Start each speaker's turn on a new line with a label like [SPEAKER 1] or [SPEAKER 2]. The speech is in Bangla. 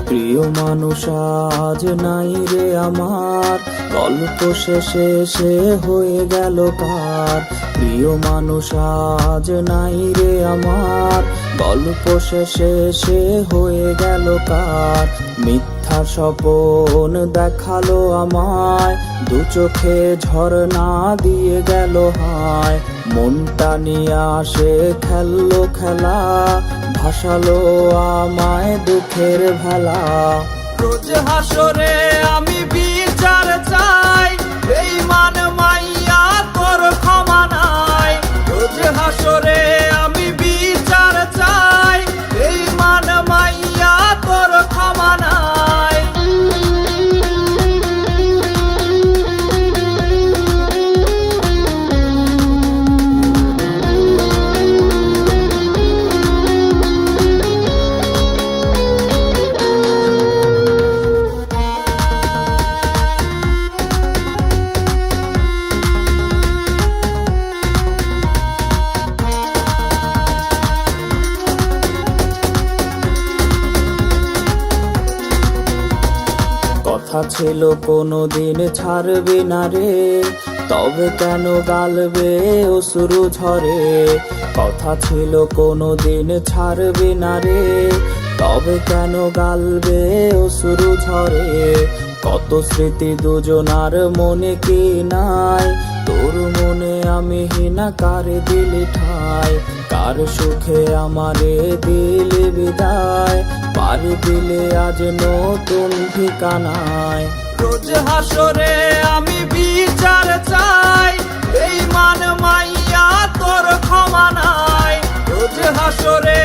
[SPEAKER 1] প্রিয় মানুষ আজ নাই রে আমার, গল্প শেষে সে হয়ে গেল কার। প্রিয় মানুষ আজ নাই রে আমার, গল্প শেষে সে হয়ে গেল কার। মিথ্যা স্বপন দেখালো আমায়, দু চোখে ঝরনা দিয়ে গেল হায়। মনটা নিয়ে আসে খেললো খেলা, ভাসালো আমায় দুঃখের ভেলা।
[SPEAKER 2] রোজ হাসরে আমি বিচার চাই, বেঈমান মাইয়া তোর ক্ষমা নাই। রোজ হাসরে আমি বিচার চাই, বেঈমান মাইয়া তোর ক্ষমা নাই।
[SPEAKER 1] কথা ছিল কোনোদিন ছাড়বে না রে, তবে কেন গালবে অশ্রু ঝরে। কথা ছিল কোনোদিন ছাড়বে না রে, তবে কেন গালবে অশ্রু ঝরে। কত স্মৃতি দুজনার মনে কি নাই, তোর মনে আমি হিনা কারে দিলি ঠাই। কার সুখে আমারে দিলি বিদায়, পারি দিলে আজ নতুন ঠিকানায়।
[SPEAKER 2] রোজ হাসরে আমি বিচার চাই, বেঈমান মাইয়া তোর ক্ষমা নাই। রোজ হাসরে